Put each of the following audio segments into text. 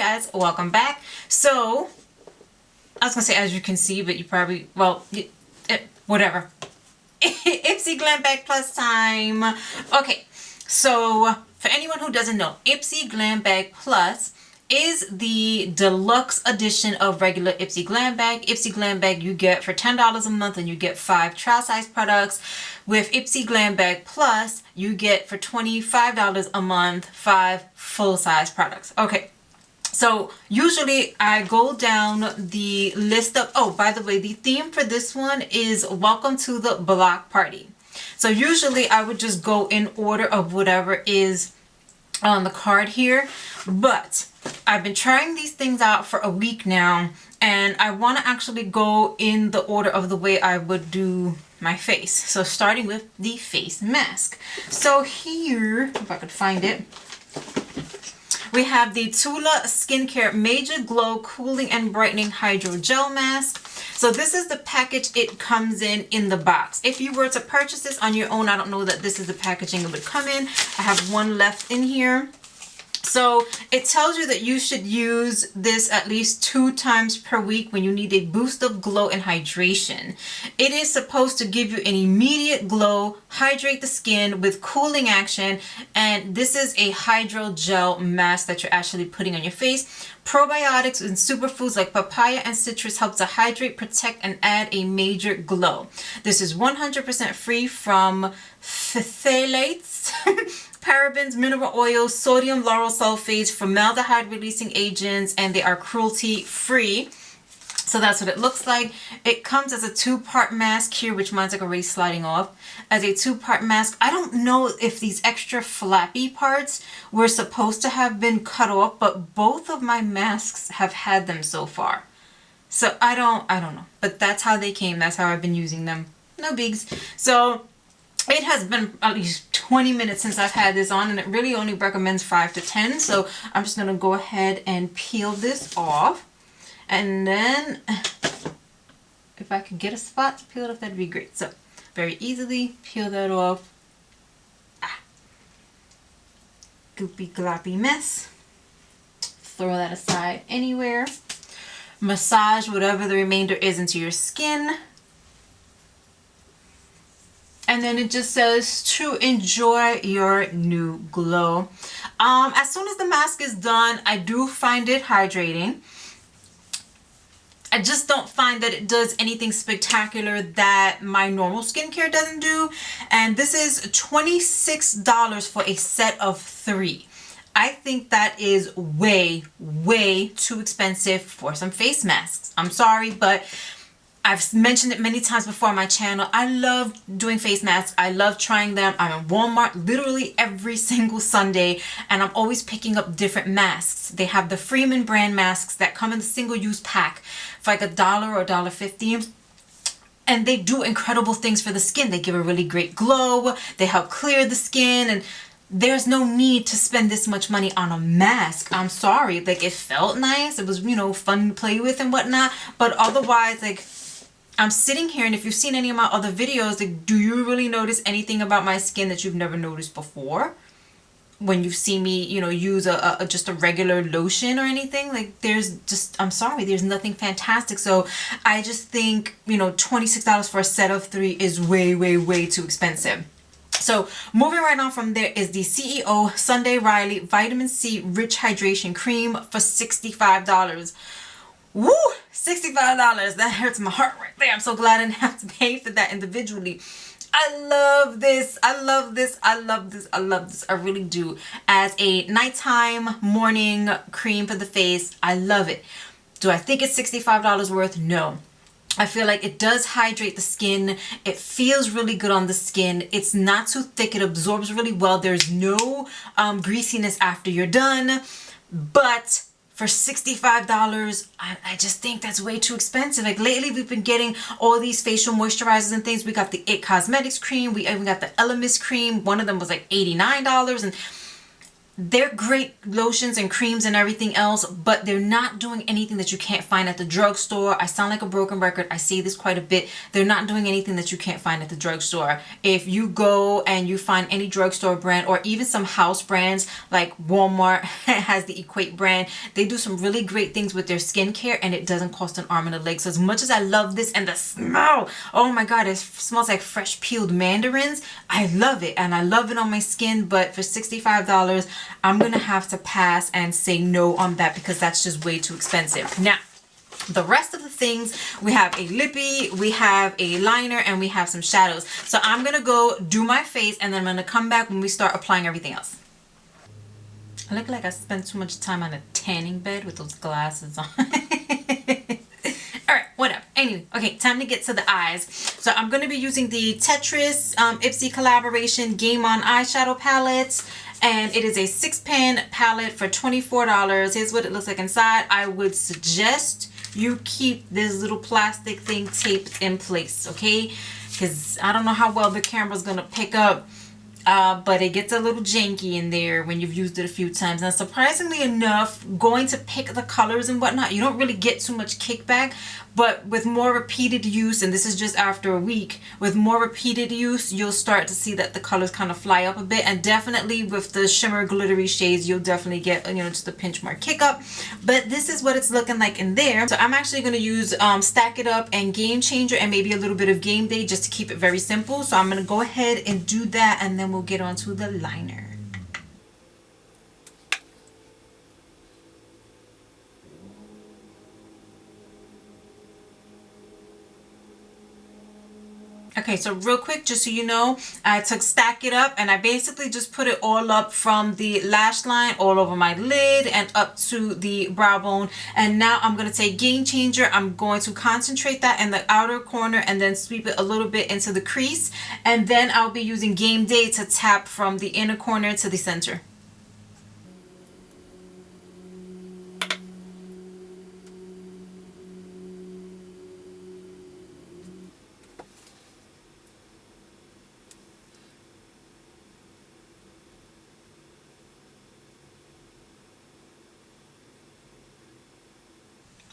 guys, welcome back. So I was gonna say, as you can see, but you probably, well, whatever. Ipsy Glam Bag Plus time. Okay, so for anyone who doesn't know, Ipsy Glam Bag Plus is the deluxe edition of regular Ipsy Glam Bag. Ipsy Glam Bag you get for $10 a month and you get 5 trial size products. With Ipsy Glam Bag Plus, you get for $25 a month 5 full size products. Okay, so usually I go down the list of, oh, by the way, the theme for this one is Welcome to the Block Party. So usually I would just go in order of whatever is on the card here, but I've been trying these things out for a week now, and I want to actually go in the order of the way I would do my face. So starting with the face mask. So here, if I could find it, we have the Tula Skincare Major Glow Cooling and Brightening Hydro Gel Mask. So this is the package it comes in the box. If you were to purchase this on your own, I don't know that this is the packaging it would come in. I have one left in here. So it tells you that you should use this at least 2 times per week when you need a boost of glow and hydration. It is supposed to give you an immediate glow, hydrate the skin with cooling action, and this is a hydrogel mask that you're actually putting on your face. Probiotics and superfoods like papaya and citrus help to hydrate, protect, and add a major glow. This is 100% free from phthalates, parabens, mineral oils, sodium lauryl sulfates, formaldehyde releasing agents, and they are cruelty free. So that's what it looks like. It comes as a 2-part mask here, which mine's like already sliding off. As a 2-part mask. I don't know if these extra flappy parts were supposed to have been cut off, but both of my masks have had them so far. So I don't know. But that's how they came. That's how I've been using them. No bigs. So it has been at least 20 minutes since I've had this on, and it really only recommends 5 to 10. So I'm just going to go ahead and peel this off. And then if I could get a spot to peel it off, that'd be great. So very easily peel that off. Goopy gloppy mess. Throw that aside anywhere. Massage whatever the remainder is into your skin. And then it just says to enjoy your new glow. As soon as the mask is done, I do find it hydrating. I just don't find that it does anything spectacular that my normal skincare doesn't do. And this is $26 for a set of 3. I think that is way, way too expensive for some face masks. I'm sorry, but I've mentioned it many times before on my channel. I love doing face masks. I love trying them. I'm in Walmart literally every single Sunday, and I'm always picking up different masks. They have the Freeman brand masks that come in the single-use pack for like $1 or $1.50. And they do incredible things for the skin. They give a really great glow. They help clear the skin, and there's no need to spend this much money on a mask. I'm sorry. Like, it felt nice. It was, you know, fun to play with and whatnot. But otherwise, like, I'm sitting here, and if you've seen any of my other videos, like, do you really notice anything about my skin that you've never noticed before? When you've seen me, you know, use just a regular lotion or anything, like, there's just, I'm sorry, there's nothing fantastic. So I just think, you know, $26 for a set of 3 is way, way, way too expensive. So moving right on from there is the C.E.o. Sunday Riley Vitamin C Rich Hydration Cream for $65. Woo! $65. That hurts my heart right there. I'm so glad I didn't have to pay for that individually. I love this. I love this. I love this. I love this. I really do. As a nighttime morning cream for the face, I love it. Do I think it's $65 worth? No. I feel like it does hydrate the skin. It feels really good on the skin. It's not too thick. It absorbs really well. There's no greasiness after you're done. But for $65, I just think that's way too expensive. Like, lately we've been getting all these facial moisturizers and things. We got the Cosmetics cream. We even got the Elemis cream. One of them was like $89. And they're great lotions and creams and everything else, but they're not doing anything that you can't find at the drugstore. I sound like a broken record. I say this quite a bit. They're not doing anything that you can't find at the drugstore. If you go and you find any drugstore brand or even some house brands like Walmart has the Equate brand, they do some really great things with their skincare and it doesn't cost an arm and a leg. So as much as I love this and the smell, oh my God, it smells like fresh peeled mandarins. I love it and I love it on my skin, but for $65, I'm gonna have to pass and say no on that because that's just way too expensive. Now, the rest of the things, we have a lippy, we have a liner, and we have some shadows. So I'm gonna go do my face and then I'm gonna come back when we start applying everything else. I look like I spent too much time on a tanning bed with those glasses on. Alright, whatever. Anyway, okay, time to get to the eyes. So I'm going to be using the Tetris Ipsy collaboration Game On eyeshadow palette. And it is a 6-pan palette for $24. Here's what it looks like inside. I would suggest you keep this little plastic thing taped in place, okay? Because I don't know how well the camera's going to pick up. But it gets a little janky in there when you've used it a few times. Now, surprisingly enough, going to pick the colors and whatnot, you don't really get too much kickback. But with more repeated use, and this is just after a week, with more repeated use, you'll start to see that the colors kind of fly up a bit. And definitely with the shimmer glittery shades, you'll definitely get, you know, just a pinch more kick up. But this is what it's looking like in there. So I'm actually going to use Stack It Up and Game Changer and maybe a little bit of Game Day just to keep it very simple. So I'm going to go ahead and do that and then we'll get on to the liner. Okay, so real quick, just so you know, I took Stack It Up and I basically just put it all up from the lash line all over my lid and up to the brow bone. And now I'm going to take Game Changer. I'm going to concentrate that in the outer corner and then sweep it a little bit into the crease. And then I'll be using Game Day to tap from the inner corner to the center.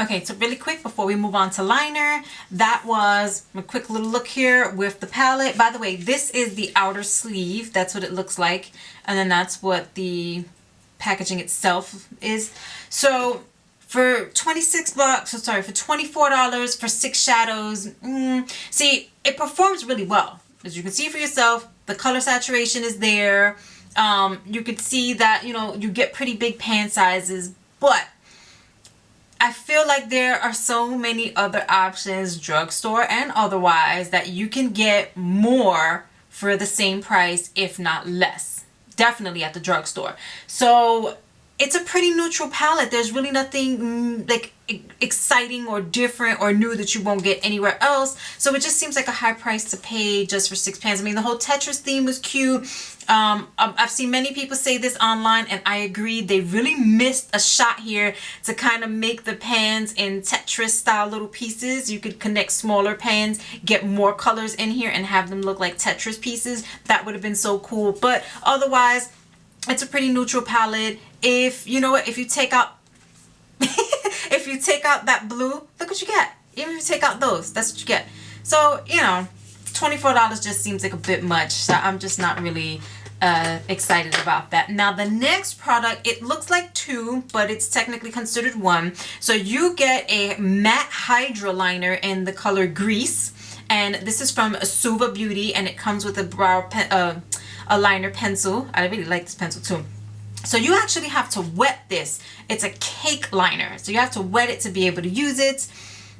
Okay, so really quick before we move on to liner, that was a quick little look here with the palette. By the way, this is the outer sleeve. That's what it looks like. And then that's what the packaging itself is. So for 26 bucks, so sorry, for $24 for 6 shadows, see, it performs really well. As you can see for yourself, the color saturation is there. You can see that, you know, you get pretty big pan sizes, but I feel like there are so many other options, drugstore and otherwise, that you can get more for the same price, if not less. Definitely at the drugstore. So it's a pretty neutral palette. There's really nothing like exciting or different or new that you won't get anywhere else. So it just seems like a high price to pay just for 6 pans. I mean, the whole Tetris theme was cute. I've seen many people say this online and I agree. They really missed a shot here to kind of make the pans in Tetris style little pieces. You could connect smaller pans, get more colors in here and have them look like Tetris pieces. That would have been so cool. But otherwise, it's a pretty neutral palette. If you know what, if you take out if you take out that blue, look what you get. Even if you take out those, that's what you get. So, you know, $24 just seems like a bit much. So I'm just not really excited about that. Now the next product, it looks like 2, but it's technically considered 1. So you get a matte hydra liner in the color Grease. And this is from Suva Beauty and it comes with a brow a liner pencil. I really like this pencil too. So you actually have to wet this. It's a cake liner. So you have to wet it to be able to use it.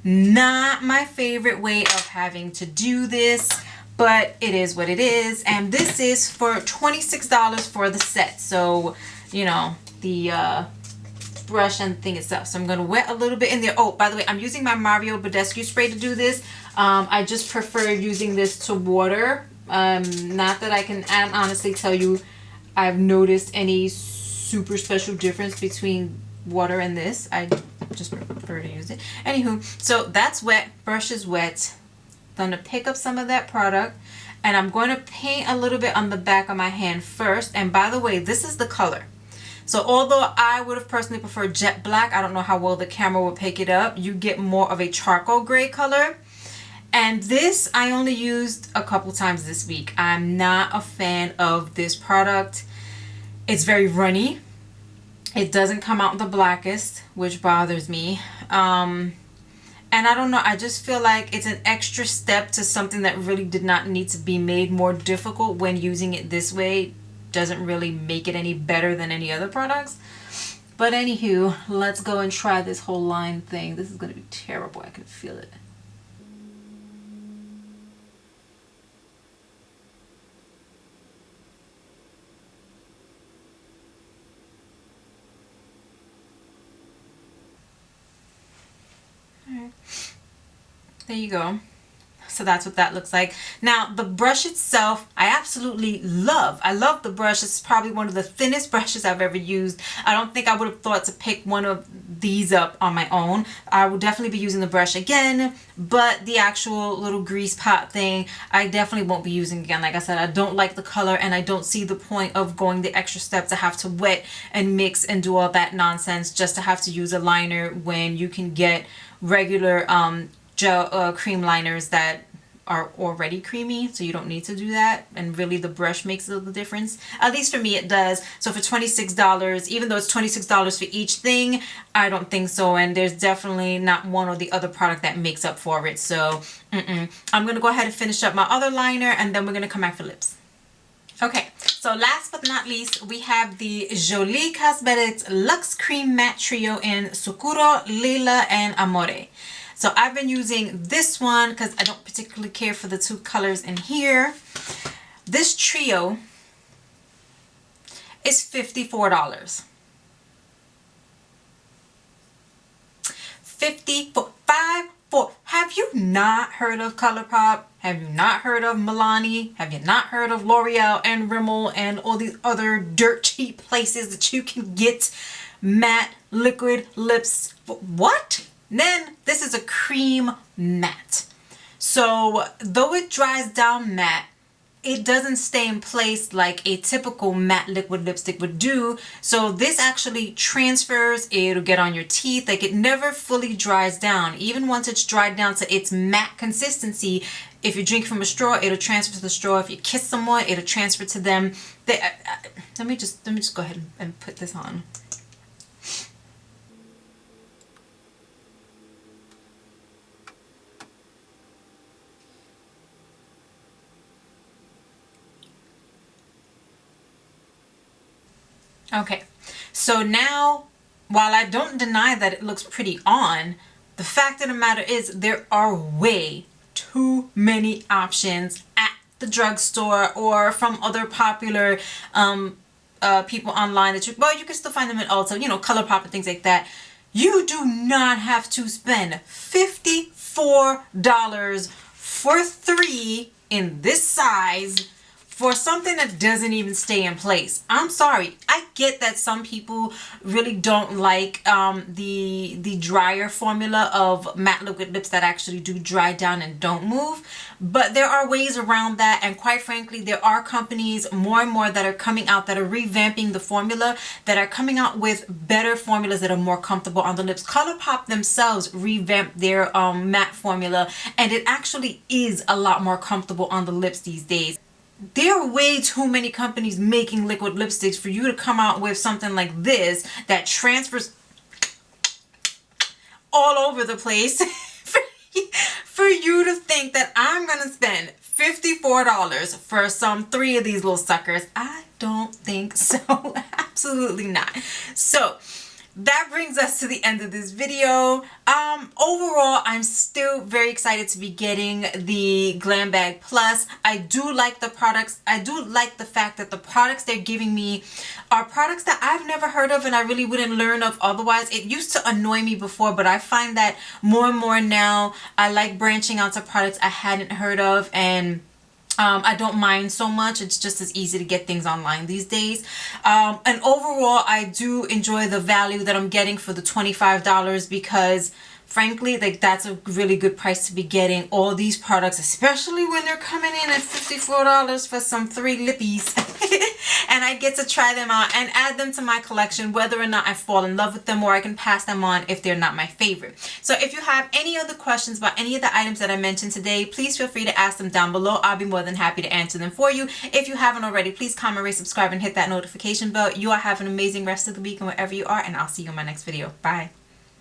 Not my favorite way of having to do this, but it is what it is. And this is for $26 for the set. So, you know, the brush and thing itself. So I'm going to wet a little bit in there. Oh, by the way, I'm using my Mario Badescu spray to do this. I just prefer using this to water. Not that I can honestly tell you I've noticed any super special difference between water and this. I just prefer to use it. Anywho, so that's wet. Brush is wet. I'm going to pick up some of that product and I'm going to paint a little bit on the back of my hand first. And by the way, this is the color. So although I would have personally preferred jet black, I don't know how well the camera will pick it up. You get more of a charcoal gray color. And this I only used a couple times this week. I'm not a fan of this product. It's very runny. It doesn't come out the blackest, which bothers me. And I don't know, I just feel like it's an extra step to something that really did not need to be made more difficult when using it this way. Doesn't really make it any better than any other products. But anywho, let's go and try this whole line thing. This is going to be terrible. I can feel it. All right. There you go. So that's what that looks like. Now the brush itself, I absolutely love. I love the brush. It's probably one of the thinnest brushes I've ever used. I don't think I would have thought to pick one of these up on my own. I will definitely be using the brush again, but the actual little grease pot thing, I definitely won't be using again. Like I said, I don't like the color, and I don't see the point of going the extra step to have to wet and mix and do all that nonsense just to have to use a liner when you can get regular gel cream liners that are already creamy, so you don't need to do that. And really the brush makes the difference, at least for me it does. So for $26, even though it's $26 for each thing, I don't think so. And there's definitely not one or the other product that makes up for it. So I'm gonna go ahead and finish up my other liner, and then we're gonna come back for lips. Okay, so last but not least, we have the Jolie Cosmetics Luxe Cream Matte Trio in Sucuro, Lila, and Amore. So I've been using this one because I don't particularly care for the two colors in here. This trio is $54. $54. Have you not heard of Colourpop? Have you not heard of Milani? Have you not heard of L'Oreal and Rimmel and all these other dirt cheap places that you can get matte liquid lips? What? Then this is a cream matte. So though it dries down matte, it doesn't stay in place like a typical matte liquid lipstick would do. So this actually transfers, it'll get on your teeth, like it never fully dries down. Even once it's dried down to its matte consistency, if you drink from a straw, it'll transfer to the straw. If you kiss someone, it'll transfer to them. Let me just go ahead and put this on. Okay, so now, while I don't deny that it looks pretty on, the fact of the matter is there are way too many options at the drugstore or from other popular people online that you can still find them at Ulta, you know, Colourpop and things like that. You do not have to spend $54 for 3 in this size for something that doesn't even stay in place. I'm sorry. I get that some people really don't like the drier formula of matte liquid lips that actually do dry down and don't move. But there are ways around that, and quite frankly, there are companies more and more that are coming out that are revamping the formula, that are coming out with better formulas that are more comfortable on the lips. Colourpop themselves revamped their matte formula, and it actually is a lot more comfortable on the lips these days. There are way too many companies making liquid lipsticks for you to come out with something like this that transfers all over the place for you to think that I'm gonna spend $54 for some 3 of these little suckers. I don't think so. Absolutely not. So that brings us to the end of this video. Overall, I'm still very excited to be getting the Glam Bag Plus. I do like the products. I do like the fact that the products they're giving me are products that I've never heard of and I really wouldn't learn of otherwise. It used to annoy me before, but I find that more and more now I like branching out to products I hadn't heard of, and I don't mind so much. It's just as easy to get things online these days. And overall, I do enjoy the value that I'm getting for the $25 because frankly, like, that's a really good price to be getting all these products, especially when they're coming in at $54 for some 3 lippies. And and I get to try them out and add them to my collection, whether or not I fall in love with them, or I can pass them on if they're not my favorite. So if you have any other questions about any of the items that I mentioned today, please feel free to ask them down below. I'll be more than happy to answer them for you. If you haven't already, please comment, rate, subscribe, and hit that notification bell. You all have an amazing rest of the week and wherever you are, and I'll see you in my next video. Bye.